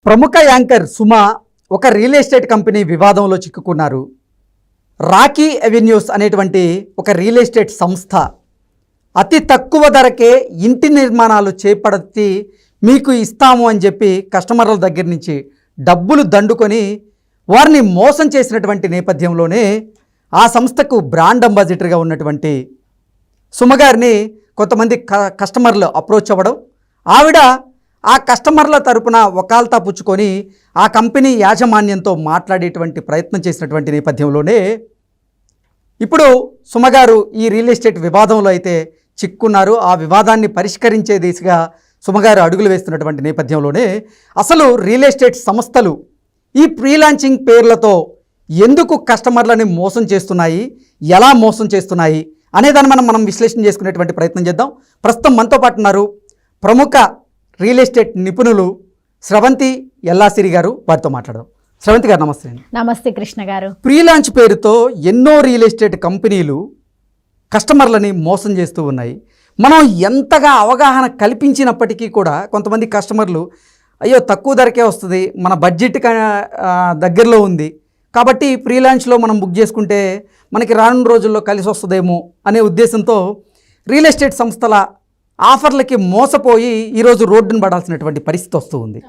ప్రముఖ యాంకర్ సుమ ఒక real estate company వివాదంలో చిక్కుకున్నారు. రాకీ అవెన్యూస్ అనేటువంటి ఒక రియల్ ఎస్టేట్ సంస్థ అతి తక్కువ ధరకే ఇంటి నిర్మాణాలు చేపట్టి మీకు ఇస్తాము అని చెప్పి కస్టమర్ల దగ్గర నుంచి డబ్బులు దండుకొని వారిని మోసం చేసినటువంటి నేపథ్యంలోనే ఆ సంస్థకు బ్రాండ్ అంబాసిడర్గా ఉన్నటువంటి సుమ గారిని కొంతమంది కస్టమర్లు అప్రోచ్ అవ్వడం, ఆవిడ ఆ కస్టమర్ల తరపున వకాల్తా పుచ్చుకొని ఆ కంపెనీ యాజమాన్యంతో మాట్లాడేటువంటి ప్రయత్నం చేసినటువంటి నేపథ్యంలోనే ఇప్పుడు సుమగారు ఈ రియల్ ఎస్టేట్ వివాదంలో అయితే చిక్కున్నారు. ఆ వివాదాన్ని పరిష్కరించే దిశగా సుమగారు అడుగులు వేస్తున్నటువంటి నేపథ్యంలోనే అసలు రియల్ ఎస్టేట్ సంస్థలు ఈ ప్రీ లాంచింగ్ పేర్లతో ఎందుకు కస్టమర్లని మోసం చేస్తున్నాయి, ఎలా మోసం చేస్తున్నాయి అనేదాన్ని మనం విశ్లేషణ చేసుకునేటువంటి ప్రయత్నం చేద్దాం. ప్రస్తుతం మనతో పాటు ఉన్నారు ప్రముఖ రియల్ ఎస్టేట్ నిపుణులు స్రవంతి ఎల్లాసిరి గారు. వారితో మాట్లాడదాం. స్రవంతి గారు నమస్తే. నమస్తే కృష్ణ గారు. ప్రీ లాంచ్ పేరుతో ఎన్నో రియల్ ఎస్టేట్ కంపెనీలు కస్టమర్లని మోసం చేస్తూ ఉన్నాయి. మనం ఎంతగా అవగాహన కల్పించినప్పటికీ కూడా కొంతమంది కస్టమర్లు అయ్యో తక్కువ ధరకే వస్తుంది, మన బడ్జెట్ దగ్గరలో ఉంది కాబట్టి ప్రీ లాంచ్లో మనం బుక్ చేసుకుంటే మనకి రానున్న రోజుల్లో కలిసి వస్తుందేమో అనే ఉద్దేశంతో రియల్ ఎస్టేట్ సంస్థల ఆఫర్లకి మోసపోయి ఈరోజు రోడ్డును పడాల్సినటువంటి పరిస్థితి వస్తూ ఉంది.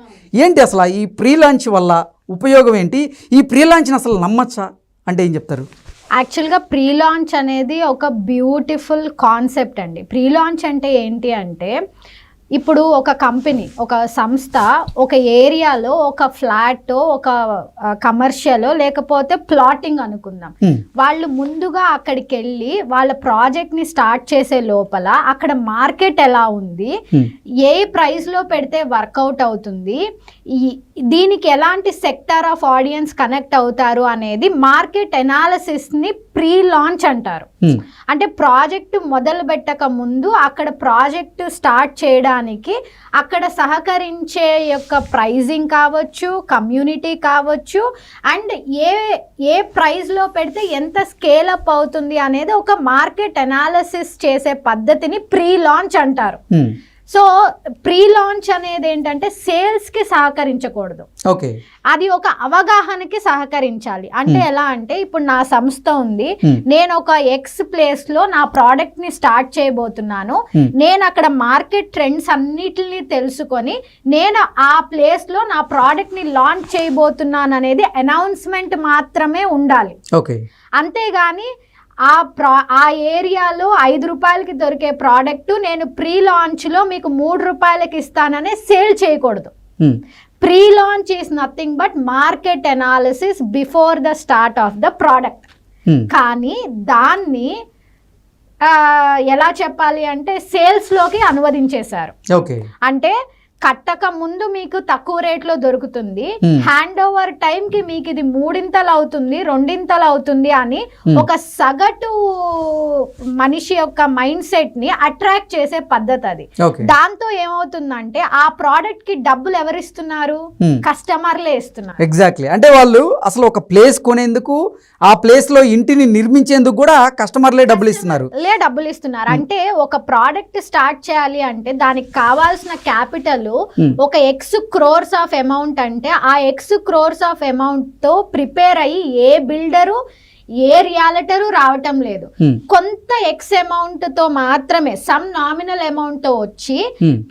ఏంటి అసలు ఈ ప్రీ లాంచ్ వల్ల ఉపయోగం ఏంటి? ఈ ప్రీ లాంచ్ని అసలు నమ్మచ్చా అంటే ఏం చెప్తారు? యాక్చువల్గా ప్రీ లాంచ్ అనేది ఒక బ్యూటిఫుల్ కాన్సెప్ట్ అండి. ప్రీ లాంచ్ అంటే ఏంటి అంటే ఇప్పుడు ఒక కంపెనీ, ఒక సంస్థ ఒక ఏరియాలో ఒక ఫ్లాట్, ఒక కమర్షియల్ లేకపోతే ప్లాటింగ్ అనుకుందాం, వాళ్ళు ముందుగా అక్కడికి వెళ్ళి వాళ్ళ ప్రాజెక్ట్ని స్టార్ట్ చేసే లోపల అక్కడ మార్కెట్ ఎలా ఉంది, ఏ ప్రైస్లో పెడితే వర్కౌట్ అవుతుంది, దీనికి ఎలాంటి సెక్టార్ ఆఫ్ ఆడియన్స్ కనెక్ట్ అవుతారు అనేది మార్కెట్ ఎనాలిసిస్ని ప్రీ లాంచ్ అంటారు. అంటే ప్రాజెక్టు మొదలు పెట్టక ముందు అక్కడ ప్రాజెక్టు స్టార్ట్ చేయడానికి అక్కడ సహకరించే యొక్క ప్రైజింగ్ కావచ్చు, కమ్యూనిటీ కావచ్చు, అండ్ ఏ ప్రైస్లో పెడితే ఎంత స్కేల్ అప్ అవుతుంది అనేది ఒక మార్కెట్ ఎనాలిసిస్ చేసే పద్ధతిని ప్రీ లాంచ్ అంటారు. సో ప్రీ లాంచ్ అనేది ఏంటంటే సేల్స్కి సహకరించకూడదు, అది ఒక అవగాహనకి సహకరించాలి. అంటే ఎలా అంటే ఇప్పుడు నా సంస్థ ఉంది, నేను ఒక ఎక్స్ ప్లేస్ లో నా ప్రోడక్ట్ ని స్టార్ట్ చేయబోతున్నాను, నేను అక్కడ మార్కెట్ ట్రెండ్స్ అన్నిటిని తెలుసుకొని నేను ఆ ప్లేస్ లో నా ప్రోడక్ట్ ని లాంచ్ చేయబోతున్నాను అనేది అనౌన్స్మెంట్ మాత్రమే ఉండాలి. అంతేగాని ఆ ఏరియాలో 5 రూపాయలకి దొరికే ప్రోడక్ట్ నేను ప్రీ లాంచ్లో మీకు 3 రూపాయలకి ఇస్తాననే సేల్ చేయకూడదు. Pre launch is nothing but market analysis before the start of the product. కానీ దాన్ని ఎలా చెప్పాలి అంటే సేల్స్లోకి అనువదించేశారు. అంటే కట్టక ముందు మీకు తక్కువ రేట్లో దొరుకుతుంది, హ్యాండ్ ఓవర్ టైం కి మీకు ఇది 3 అవుతుంది, 2 అవుతుంది అని ఒక సగటు మనిషి యొక్క మైండ్ సెట్ ని అట్రాక్ట్ చేసే పద్ధతి అది. దాంతో ఏమవుతుందంటే ఆ ప్రోడక్ట్ కి డబ్బులు ఎవరిస్తున్నారు? కస్టమర్లే ఇస్తున్నారు. ఎగ్జాక్ట్లీ. అంటే వాళ్ళు అసలు ఒక ప్లేస్ కొనేందుకు, ఆ ప్లేస్ లో ఇంటిని నిర్మించేందుకు కూడా కస్టమర్లే డబ్బులు ఇస్తున్నారు. అంటే ఒక ప్రోడక్ట్ స్టార్ట్ చేయాలి అంటే దానికి కావాల్సిన క్యాపిటల్ ఒక ఎక్స్ క్రోర్స్ ఆఫ్ అమౌంట్, అంటే ఆ ఎక్స్ క్రోర్స్ ఆఫ్ అమౌంట్ తో ప్రిపేర్ అయ్యి ఏ బిల్డరు ఏ రియాలిటరు రావటం లేదు. కొంత ఎక్స్ అమౌంట్ తో మాత్రమే, సమ్ నామినల్ అమౌంట్ తో వచ్చి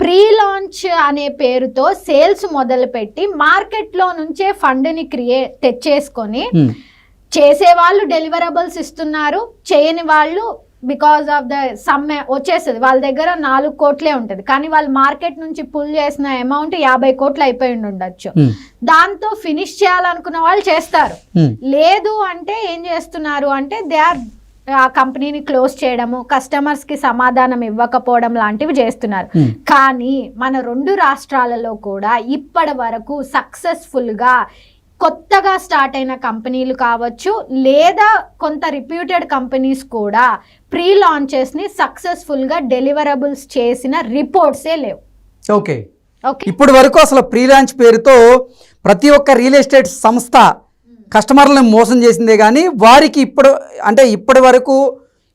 ప్రీ లాంచ్ అనే పేరుతో సేల్స్ మొదలుపెట్టి మార్కెట్ లో నుంచే ఫండ్ ని తెచ్చేసుకొని చేసే వాళ్ళు డెలివరబుల్స్ ఇస్తున్నారు, చేయని వాళ్ళు బికాస్ ఆఫ్ ద సమ్ వచ్చేస్తుంది వాళ్ళ దగ్గర 4 కోట్లే ఉంటుంది, కానీ వాళ్ళు మార్కెట్ నుంచి పుల్ చేసిన అమౌంట్ 50 కోట్లు అయిపోయి ఉండొచ్చు. దాంతో ఫినిష్ చేయాలనుకున్న వాళ్ళు చేస్తారు. లేదు అంటే ఏం చేస్తున్నారు అంటే దే ఆర్ ఆ కంపెనీని క్లోజ్ చేయడము, కస్టమర్స్ కి సమాధానం ఇవ్వకపోవడం లాంటివి చేస్తున్నారు. కానీ మన 2 రాష్ట్రాలలో కూడా ఇప్పటి వరకు సక్సెస్ఫుల్ గా కొత్తగా స్టార్ట్ అయిన కంపెనీలు కావచ్చు లేదా కొంత రిప్యూటెడ్ కంపెనీస్ కూడా ప్రీ లాంచెస్ని సక్సెస్ఫుల్గా డెలివరబుల్స్ చేసిన రిపోర్ట్సే లేవు. ఇప్పటి వరకు అసలు ప్రీ లాంచ్ పేరుతో ప్రతి ఒక్క రియల్ ఎస్టేట్ సంస్థ కస్టమర్లను మోసం చేసిందే కానీ వారికి ఇప్పటి వరకు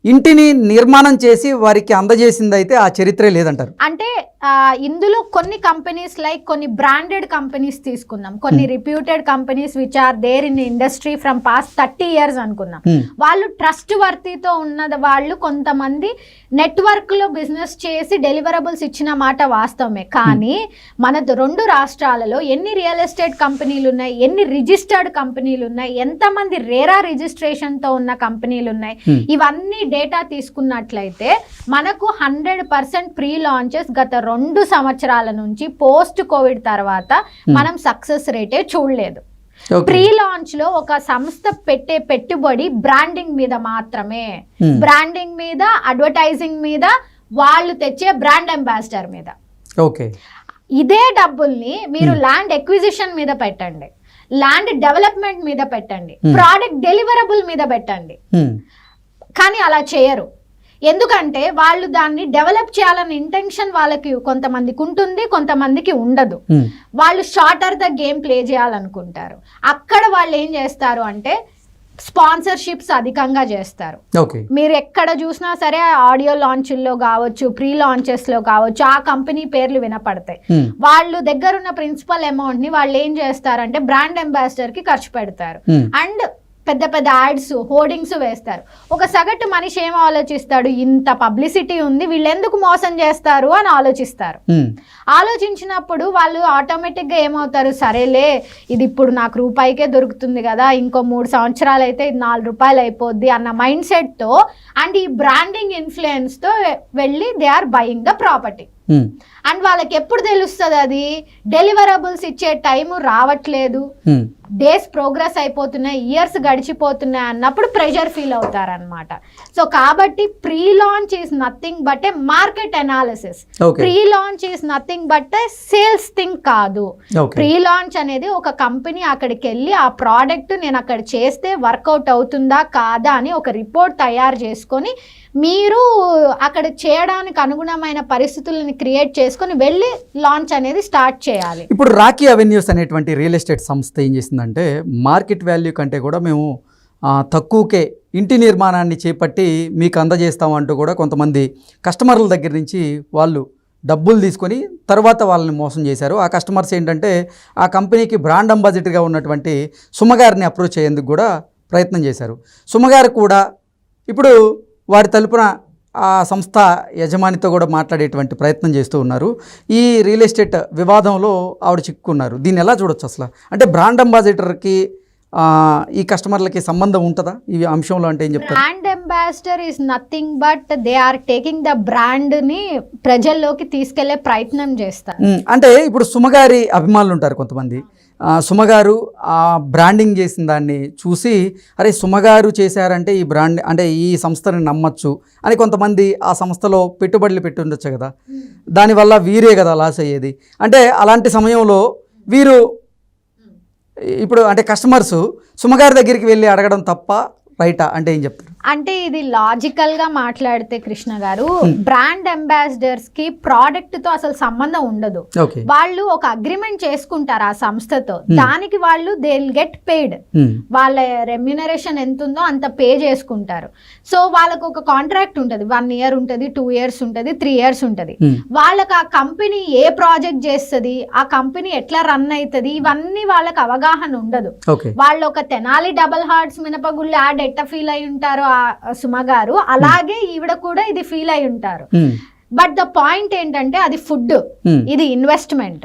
ఇంటిని నిర్మాణం చేసి వారికి అందజేసింది అయితే ఆ చరిత్రే లేదంటారు. అంటే ఇందులో కొన్ని కంపెనీస్ లైక్ కొన్ని బ్రాండెడ్ కంపెనీస్ తీసుకుందాం, కొన్ని reputed companies which are there in industry from past 30 years అనుకుందాం. వాళ్ళు ట్రస్ట్ వర్తీతో ఉన్న వాళ్ళు, కొంతమంది నెట్వర్క్ లో బిజినెస్ చేసి డెలివరబుల్స్ ఇచ్చిన మాట వాస్తవమే. కానీ మన 2 రాష్ట్రాలలో ఎన్ని రియల్ ఎస్టేట్ కంపెనీలు ఉన్నాయి, ఎన్ని రిజిస్టర్డ్ కంపెనీలు ఉన్నాయి, ఎంతమంది రేరా రిజిస్ట్రేషన్ తో ఉన్న కంపెనీలు ఉన్నాయి, ఇవన్నీ డేటా తీసుకున్నట్లయితే మనకు 100% ప్రీ లాంచెస్ గత 2 సంవత్సరాల నుంచి పోస్ట్ కోవిడ్ తర్వాత మనం సక్సెస్ రేటే చూడలేదు. ప్రీ లాంచ్ లో ఒక సంస్థ పెట్టే పెట్టుబడి బ్రాండింగ్ మీద మాత్రమే, బ్రాండింగ్ మీద, అడ్వర్టైజింగ్ మీద, వాళ్ళు తెచ్చే బ్రాండ్ అంబాసిడర్ మీద. ఓకే, ఇదే డబ్బుల్ని మీరు ల్యాండ్ ఎక్విజిషన్ మీద పెట్టండి, ల్యాండ్ డెవలప్మెంట్ మీద పెట్టండి, ప్రోడక్ట్ డెలివరబుల్ మీద పెట్టండి. కానీ అలా చేయరు. ఎందుకంటే వాళ్ళు దాన్ని డెవలప్ చేయాలన్న ఇంటెన్షన్ వాళ్ళకి కొంతమందికి ఉంటుంది, కొంతమందికి ఉండదు. వాళ్ళు షార్టర్ ద గేమ్ ప్లే చేయాలనుకుంటారు. అక్కడ వాళ్ళు ఏం చేస్తారు అంటే స్పాన్సర్షిప్స్ అధికంగా చేస్తారు. మీరు ఎక్కడ చూసినా సరే ఆడియో లాంచ్ల్లో కావచ్చు, ప్రీ లాంచెస్ లో కావచ్చు, ఆ కంపెనీ పేర్లు వినపడతాయి. వాళ్ళు దగ్గర ఉన్న ప్రిన్సిపల్ అమౌంట్ ని వాళ్ళు ఏం చేస్తారంటే బ్రాండ్ అంబాసిడర్ కి ఖర్చు పెడతారు. అండ్ పెద్ద పెద్ద యాడ్స్, హోర్డింగ్స్ వేస్తారు. ఒక సగటు మనిషి ఏం ఆలోచిస్తాడు, ఇంత పబ్లిసిటీ ఉంది, వీళ్ళు ఎందుకు మోసం చేస్తారు అని ఆలోచిస్తారు. ఆలోచించినప్పుడు వాళ్ళు ఆటోమేటిక్గా ఏమవుతారు, సరేలే ఇది ఇప్పుడు నాకు రూపాయికే దొరుకుతుంది కదా, ఇంకో 3 సంవత్సరాలు అయితే ఇది 4 రూపాయలు అయిపోద్ది అన్న మైండ్ సెట్తో అండ్ ఈ బ్రాండింగ్ ఇన్ఫ్లుయెన్స్తో వెళ్ళి they are buying the property. And వాళ్ళకి ఎప్పుడు తెలుస్తుంది అది డెలివరబుల్స్ ఇచ్చే టైము రావట్లేదు, డేస్ ప్రోగ్రెస్ అయిపోతున్నాయి, ఇయర్స్ గడిచిపోతున్నాయి అన్నప్పుడు ప్రెషర్ ఫీల్ అవుతారనమాట. సో కాబట్టి pre launch is nothing but a market analysis. Pre launch is nothing but a sales thing కాదు. ప్రీ లాంచ్ అనేది ఒక కంపెనీ అక్కడికి వెళ్ళి ఆ ప్రోడక్ట్ నేను అక్కడ చేస్తే వర్కౌట్ అవుతుందా కాదా అని ఒక రిపోర్ట్ తయారు చేసుకొని మీరు అక్కడ చేయడానికి అనుగుణమైన పరిస్థితులను క్రియేట్ చేసుకొని వెళ్ళి లాంచ్ అనేది స్టార్ట్ చేయాలి. ఇప్పుడు రాకీ అవెన్యూస్ అనేటువంటి రియల్ ఎస్టేట్ సంస్థ ఏం చేసిందంటే మార్కెట్ వాల్యూ కంటే కూడా మేము తక్కువకే ఇంటి నిర్మాణాన్ని చేపట్టి మీకు అందజేస్తామంటూ కూడా కొంతమంది కస్టమర్ల దగ్గర నుంచి వాళ్ళు డబ్బులు తీసుకొని తర్వాత వాళ్ళని మోసం చేశారు. ఆ కస్టమర్స్ ఏంటంటే ఆ కంపెనీకి బ్రాండ్ అంబాసిడర్గా ఉన్నటువంటి సుమగారిని అప్రోచ్ అయ్యేందుకు కూడా ప్రయత్నం చేశారు. సుమగారు కూడా ఇప్పుడు వారి తరపున ఆ సంస్థ యజమానితో కూడా మాట్లాడేటువంటి ప్రయత్నం చేస్తూ ఉన్నారు. ఈ రియల్ ఎస్టేట్ వివాదంలో ఆవిడ చిక్కుకున్నారు. దీన్ని ఎలా చూడొచ్చు అసలు? అంటే బ్రాండ్ అంబాసిడర్కి ఈ కస్టమర్లకి సంబంధం ఉంటుందా ఈ అంశంలో? అంటే ఏం చెప్తారు? Brand ambassador is nothing but they are taking the brand ని ప్రజల్లోకి తీసుకెళ్లే ప్రయత్నం చేస్తారు. అంటే ఇప్పుడు సుమగారి అభిమానులు ఉంటారు కొంతమంది. సుమగారు ఆ బ్రాండింగ్ చేసిన దాన్ని చూసి అరే సుమగారు చేశారంటే ఈ బ్రాండ్ అంటే ఈ సంస్థని నమ్మచ్చు అని కొంతమంది ఆ సంస్థలో పెట్టుబడులు పెట్టి ఉండొచ్చు కదా, దానివల్ల వీరే కదా లాస్ అయ్యేది. అంటే అలాంటి సమయంలో వీరు ఇప్పుడు అంటే కస్టమర్స్ సుమగారి దగ్గరికి వెళ్ళి అడగడం తప్ప రైటా అంటే ఏం చెప్తారు? అంటే ఇది లాజికల్ గా మాట్లాడితే కృష్ణ గారు, బ్రాండ్ అంబాసిడర్స్ కి ప్రోడక్ట్ తో అసలు సంబంధం ఉండదు. వాళ్ళు ఒక అగ్రిమెంట్ చేసుకుంటారు ఆ సంస్థతో, దానికి వాళ్ళు దే విల్ గెట్ పెయిడ్. వాళ్ళ రెమ్యునరేషన్ ఎంత ఉందో అంత పే చేసుకుంటారు. సో వాళ్ళకు ఒక కాంట్రాక్ట్ ఉంటుంది, 1 year ఉంటుంది, 2 years ఉంటుంది, 3 years ఉంటుంది. వాళ్ళకి ఆ కంపెనీ ఏ ప్రాజెక్ట్ చేస్తుంది, ఆ కంపెనీ ఎట్లా రన్ అవుతుంది, ఇవన్నీ వాళ్ళకి అవగాహన ఉండదు. వాళ్ళు ఒక తెనాలి డబల్ హార్ట్స్ మినపగుళ్ళు యాడ్ ఎట్ట ఫీల్ అయి ఉంటారో సుమ గారు, అలాగే ఈవిడ కూడా ఇది ఫీల్ అయి ఉంటారు. బట్ ద పాయింట్ ఏంటంటే అది ఫుడ్, ఇది ఇన్వెస్ట్మెంట్.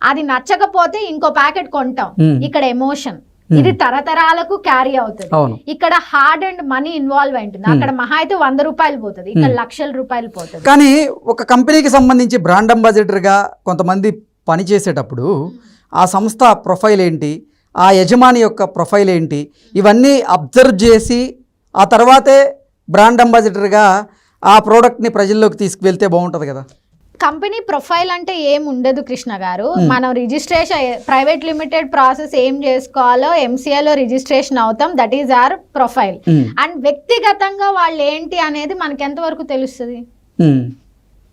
అది నచ్చకపోతే ఇంకో ప్యాకెట్ కొంటాం. ఇక్కడ ఎమోషన్, ఇది తరతరాలకు క్యారీ అవుతుంది. ఇక్కడ హార్డ్ అండ్ మనీ ఇన్వాల్వ్ ఉంటుంది. అక్కడ మహా అయితే 100 రూపాయలు పోతుంది, ఇక్కడ లక్షల రూపాయలు పోతుంది. కానీ ఒక కంపెనీకి సంబంధించి బ్రాండ్ అంబాసిడర్ గా కొంతమంది పని చేసేటప్పుడు ఆ సంస్థ ప్రొఫైల్ ఏంటి, ఆ యజమాని యొక్క ప్రొఫైల్ ఏంటి, ఇవన్నీ అబ్జర్వ్ చేసి ఆ తర్వాతే బ్రాండ్ అంబాసిడర్గా ఆ ప్రోడక్ట్ని ప్రజల్లోకి తీసుకువెళ్తే బాగుంటుంది కదా. కంపెనీ ప్రొఫైల్ అంటే ఏం ఉండదు కృష్ణ గారు. మనం రిజిస్ట్రేషన్ ప్రైవేట్ లిమిటెడ్ ప్రాసెస్ ఏం చేసుకోవాలో ఎంసీఏలో రిజిస్ట్రేషన్ అవుతాం, that is our profile. And వ్యక్తిగతంగా వాళ్ళు ఏంటి అనేది మనకి ఎంతవరకు తెలుస్తుంది?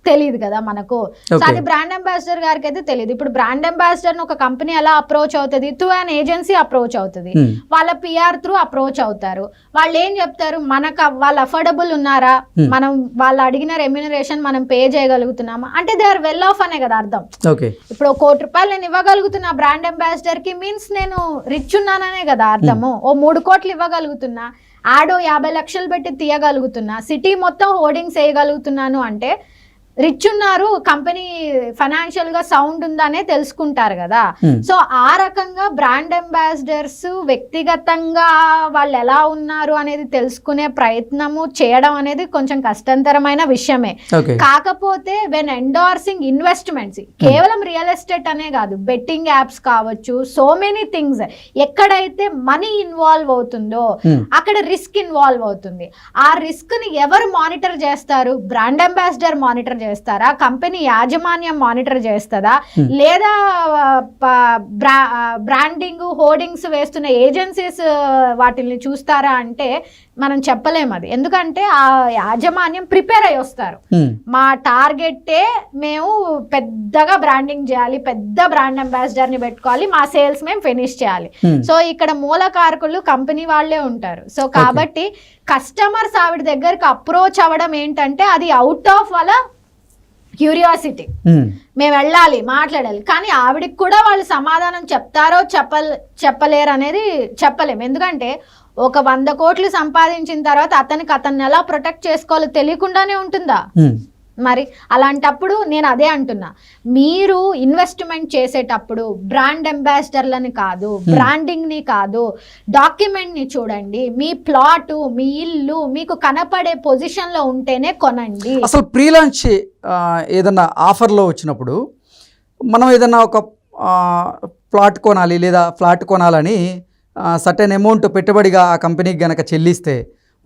తెలియదు కదా మనకు. సో అది బ్రాండ్ అంబాసిడర్ గారికి అయితే తెలియదు. ఇప్పుడు బ్రాండ్ అంబాసిడర్ ఒక కంపెనీ ఎలా అప్రోచ్ అవుతుంది, త్రూ అన్ ఏజెన్సీ అప్రోచ్ అవుతుంది, వాళ్ళ పిఆర్ త్రూ అప్రోచ్ అవుతారు. వాళ్ళు ఏం చెప్తారు, మనకు వాళ్ళు అఫోర్డబుల్ ఉన్నారా, మనం వాళ్ళు అడిగిన రెమ్యూనరేషన్ మనం పే చేయగలుగుతున్నామా అంటే దే ఆర్ వెల్ ఆఫ్ అనే కదా అర్థం. ఇప్పుడు 1 కోటి రూపాయలు నేను ఇవ్వగలుగుతున్నా బ్రాండ్ అంబాసిడర్ కి మీన్స్ నేను రిచ్ ఉన్నాననే కదా అర్థము. ఓ 3 కోట్లు ఇవ్వగలుగుతున్నా, ఆడో 50 లక్షలు పెట్టి తీయగలుగుతున్నా, సిటీ మొత్తం హోర్డింగ్స్ వేయగలుగుతున్నాను అంటే రిచ్ ఉన్నారు, కంపెనీ ఫైనాన్షియల్ గా సౌండ్ ఉందనే తెలుసుకుంటారు కదా. సో ఆ రకంగా బ్రాండ్ అంబాసిడర్స్ వ్యక్తిగతంగా వాళ్ళు ఎలా ఉన్నారు అనేది తెలుసుకునే ప్రయత్నము చేయడం అనేది కొంచెం కష్టతరమైన విషయమే. కాకపోతే వెన్ ఎండార్సింగ్ ఇన్వెస్ట్మెంట్స్, కేవలం రియల్ ఎస్టేట్ అనే కాదు, బెట్టింగ్ యాప్స్ కావచ్చు, సో మెనీ థింగ్స్, ఎక్కడైతే మనీ ఇన్వాల్వ్ అవుతుందో అక్కడ రిస్క్ ఇన్వాల్వ్ అవుతుంది. ఆ రిస్క్ ని ఎవరు మానిటర్ చేస్తారు? బ్రాండ్ అంబాసిడర్ మానిటర్ చేస్తారా, కంపెనీ యాజమాన్యం మానిటర్ చేస్తుందా, లేదా బ్రాండింగ్ హోర్డింగ్స్ వేస్తున్న ఏజెన్సీస్ వాటిని చూస్తారా అంటే మనం చెప్పలేము అది. ఎందుకంటే ఆ యాజమాన్యం ప్రిపేర్ అయ్యి వస్తారు, మా టార్గెట్టే మేము పెద్దగా బ్రాండింగ్ చేయాలి, పెద్ద బ్రాండ్ అంబాసిడర్ ని పెట్టుకోవాలి, మా సేల్స్ మేము ఫినిష్ చేయాలి. సో ఇక్కడ మూలకారకులు కంపెనీ వాళ్ళే ఉంటారు. సో కాబట్టి కస్టమర్స్ ఆవిడ దగ్గరికి అప్రోచ్ అవ్వడం ఏంటంటే అది అవుట్ ఆఫ్ వాళ్ళ క్యూరియాసిటీ, మేము వెళ్ళాలి మాట్లాడాలి. కానీ ఆవిడకి కూడా వాళ్ళు సమాధానం చెప్తారో చెప్పలేరు అనేది చెప్పలేము. ఎందుకంటే ఒక 100 కోట్లు సంపాదించిన తర్వాత అతన్ని ఎలా ప్రొటెక్ట్ చేసుకోవాలో తెలియకుండానే ఉంటుందా? మరి అలాంటప్పుడు నేను అదే అంటున్నా, మీరు ఇన్వెస్ట్మెంట్ చేసేటప్పుడు బ్రాండ్ అంబాసిడర్లని కాదు, బ్రాండింగ్ని కాదు, డాక్యుమెంట్ని చూడండి. మీ ప్లాట్, మీ ఇల్లు మీకు కనపడే పొజిషన్లో ఉంటేనే కొనండి. అసలు ప్రీ లాంచ్ ఏదన్నా ఆఫర్లో వచ్చినప్పుడు మనం ఏదన్నా ఒక ప్లాట్ కొనాలి లేదా ఫ్లాట్ కొనాలని సర్టెన్ అమౌంట్ పెట్టుబడిగా ఆ కంపెనీకి గనక చెల్లిస్తే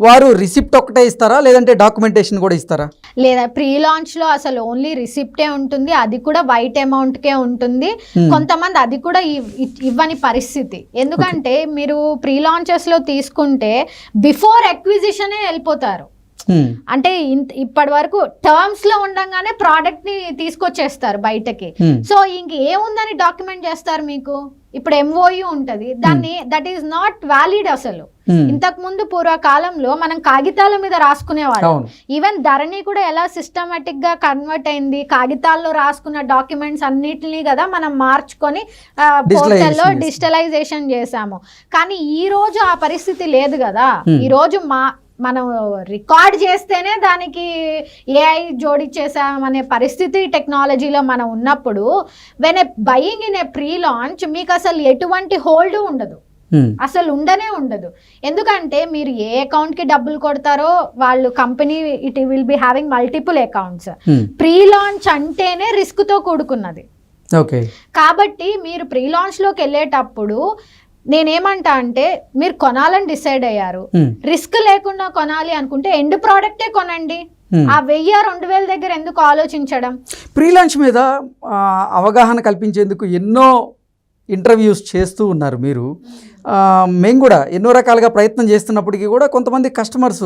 వారు రిసిప్ట్ ఒక్కటే ఇస్తారా, లేదంటే డాక్యుమెంటేషన్ కూడా ఇస్తారా? లేదా ప్రీ లాంచ్ లో అసలు ఓన్లీ రిసిప్టే ఉంటుంది, అది కూడా వైట్ అమౌంట్ కే ఉంటుంది. కొంతమంది అది కూడా ఇవ్వని పరిస్థితి. ఎందుకంటే మీరు ప్రీ లాంచెస్ లో తీసుకుంటే బిఫోర్ అక్విజిషనే వెళ్ళిపోతారు. అంటే ఇప్పటి వరకు టర్మ్స్ లో ఉండగానే ప్రోడక్ట్ ని తీసుకొచ్చేస్తారు బయటకి. సో ఇంక ఏముందని డాక్యుమెంట్ చేస్తారు మీకు? ఇప్పుడు ఎంఓయూ ఉంటది, దాన్ని దట్ ఈస్ నాట్ వ్యాలిడ్ అసలు. ఇంతకు ముందు పూర్వకాలంలో మనం కాగితాల మీద రాసుకునేవాళ్ళం. ఈవెన్ ధరణి కూడా ఎలా సిస్టమేటిక్ గా కన్వర్ట్ అయింది, కాగితాల్లో రాసుకున్న డాక్యుమెంట్స్ అన్నిటినీ కదా మనం మార్చుకొని పోర్టల్లో డిజిటలైజేషన్ చేసాము. కానీ ఈ రోజు ఆ పరిస్థితి లేదు కదా. ఈ రోజు మనం రికార్డ్ చేస్తేనే దానికి ఏఐ జోడిచ్చేసామనే పరిస్థితి టెక్నాలజీలో మనం ఉన్నప్పుడు when a buying in a pre launch మీకు అసలు ఎటువంటి హోల్డ్ ఉండదు, అసలు ఉండనే ఉండదు. ఎందుకంటే మీరు ఏ అకౌంట్ కి డబ్బులు కొడతారో వాళ్ళు company it will be having multiple accounts. Pre launch అంటేనే రిస్క్ తో కూడుకున్నది. కాబట్టి మీరు ప్రీ లాంచ్ లోకి వెళ్ళేటప్పుడు నేనేమంటా అంటే మీరు కొనాలని డిసైడ్ అయ్యారు, రిస్క్ లేకుండా కొనాలి అనుకుంటే ఎండ్ ప్రోడక్టే కొనండి. ఆ 1000-2000 దగ్గర ఎందుకు ఆలోచించడం? ప్రీ లాంచ్ మీద అవగాహన కల్పించేందుకు ఎన్నో ఇంటర్వ్యూస్ చేస్తూ ఉన్నారు మీరు. మేము కూడా ఎన్నో రకాలుగా ప్రయత్నం చేస్తున్నప్పటికీ కూడా కొంతమంది కస్టమర్స్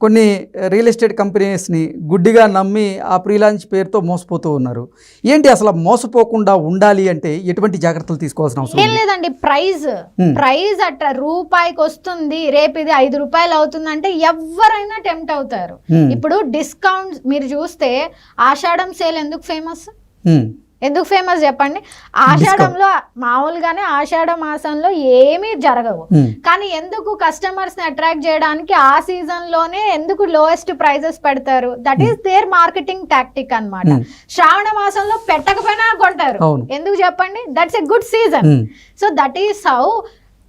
కొన్ని రియల్ ఎస్టేట్ కంపెనీస్ని గుడ్డిగా నమ్మి ఆ ప్రీ లాంచ్ పేరుతో మోసపోతూ ఉన్నారు. ఏంటి అసలు మోసపోకుండా ఉండాలి అంటే ఎటువంటి జాగ్రత్తలు తీసుకోవాల్సిన అవసరం? ఏం లేదండి, ప్రైజ్ అట్లా రూపాయికి వస్తుంది, రేపు ఇది 5 రూపాయలు అవుతుందంటే ఎవరైనా టెంప్ట్ అవుతారు. ఇప్పుడు డిస్కౌంట్ మీరు చూస్తే ఆషాఢం సేల్ ఎందుకు ఫేమస్ చెప్పండి? ఆషాఢంలో మామూలుగానే ఆషాఢ మాసంలో ఏమీ జరగవు, కానీ ఎందుకు కస్టమర్స్ ని అట్రాక్ట్ చేయడానికి ఆ సీజన్ లోనే ఎందుకు లోయెస్ట్ ప్రైజెస్ పెడతారు? That is their marketing tactic అన్నమాట. శ్రావణ మాసంలో పెట్టకపోయినా కొంటారు, ఎందుకు చెప్పండి? That's a good season. So that is how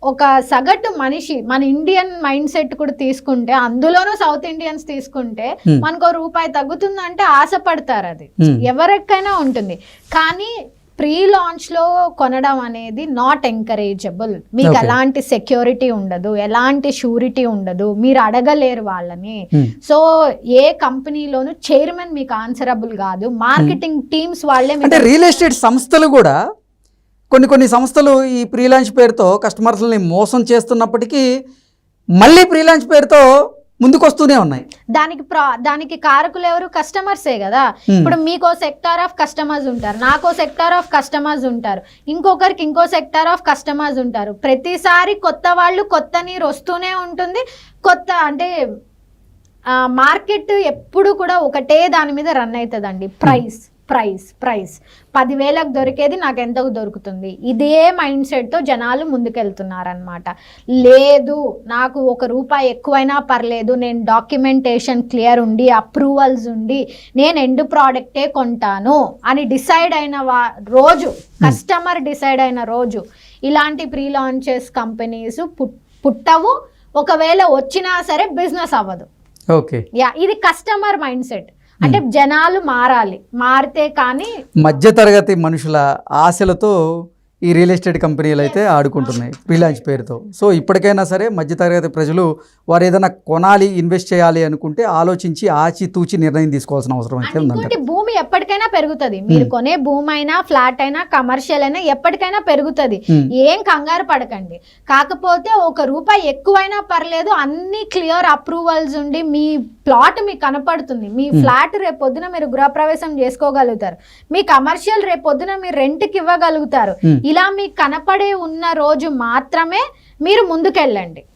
ఒక సగటు మనిషి మన ఇండియన్ మైండ్ సెట్ కూడా తీసుకుంటే, అందులోనూ సౌత్ ఇండియన్స్ తీసుకుంటే మనకు రూపాయి తగ్గుతుందంటే ఆశపడతారు. అది ఎవరికైనా ఉంటుంది. కానీ ప్రీ లాంచ్ లో కొనడం అనేది నాట్ ఎంకరేజబుల్. మీకు ఎలాంటి సెక్యూరిటీ ఉండదు, ఎలాంటి షూరిటీ ఉండదు, మీరు అడగలేరు వాళ్ళని. సో ఏ కంపెనీలోనూ చైర్మన్ మీకు ఆన్సరబుల్ కాదు, మార్కెటింగ్ టీమ్స్ వాళ్ళే. అంటే రియల్ ఎస్టేట్ సంస్థలు కూడా కొన్ని సంస్థలు ఈ ప్రీ లాంచ్ పేరుతో కస్టమర్స్ని మోసం చేస్తున్నప్పటికీ మళ్ళీ ప్రీ లాంచ్ పేరుతో ముందుకొస్తూనే ఉన్నాయి. దానికి కారకులు ఎవరు? కస్టమర్సే కదా. ఇప్పుడు మీకో సెక్టార్ ఆఫ్ కస్టమర్స్ ఉంటారు, నాకో సెక్టార్ ఆఫ్ కస్టమర్స్ ఉంటారు, ఇంకొకరికి ఇంకో సెక్టార్ ఆఫ్ కస్టమర్స్ ఉంటారు. ప్రతిసారి కొత్త వాళ్ళు, కొత్త నీరు వస్తూనే ఉంటుంది. కొత్త అంటే మార్కెట్ ఎప్పుడు కూడా ఒకటే దాని మీద రన్ అవుతుందండి. ప్రైస్ ప్రైస్ ప్రైస్ 10,000కు దొరికేది నాకు ఎంతకు దొరుకుతుంది, ఇదే మైండ్ సెట్తో జనాలు ముందుకెళ్తున్నారనమాట. లేదు నాకు ₹1 ఎక్కువైనా పర్లేదు, నేను డాక్యుమెంటేషన్ క్లియర్ ఉండి అప్రూవల్స్ ఉండి నేను ఎండ్ ప్రోడక్టే కొంటాను అని డిసైడ్ అయిన రోజు, కస్టమర్ డిసైడ్ అయిన రోజు ఇలాంటి ప్రీ లాంచెస్ కంపెనీస్ పుట్టవు. ఒకవేళ వచ్చినా సరే బిజినెస్ అవ్వదు. ఓకే, ఇది కస్టమర్ మైండ్ సెట్. అంటే జనాలు మారాలి, మారితే కానీ. మధ్యతరగతి మనుషుల ఆశలతో ఈ రియల్ ఎస్టేట్ కంపెనీలు అయితే ఆడుకుంటున్నాయి ఫ్రీలాన్స్ పేరుతో. సో ఇప్పటికైనా సరే మధ్యతరగతి ప్రజలు వారు ఏదైనా కొనాలి, ఇన్వెస్ట్ చేయాలి అనుకుంటే ఆలోచించి ఆచితూచి నిర్ణయం తీసుకోవాల్సిన అవసరం అయితే ఉందండి. భూమి ఎప్పటికైనా పెరుగుతుంది. మీరు కొనే భూమి అయినా, ఫ్లాట్ అయినా, కమర్షియల్ అయినా ఎప్పటికైనా పెరుగుతుంది. ఏం కంగారు పడకండి. కాకపోతే ₹1 ఎక్కువైనా పర్లేదు, అన్ని క్లియర్ అప్రూవల్స్ ఉండి మీ ప్లాట్ మీకు కనపడుతుంది. మీ ఫ్లాట్ రేపు పొద్దున మీరు గృహప్రవేశం చేసుకోగలుగుతారు. మీ కమర్షియల్ రేపు పొద్దున మీరు రెంట్కి ఇవ్వగలుగుతారు. ఇలా మీకు కనపడే ఉన్న రోజు మాత్రమే మీరు ముందుకెళ్ళండి.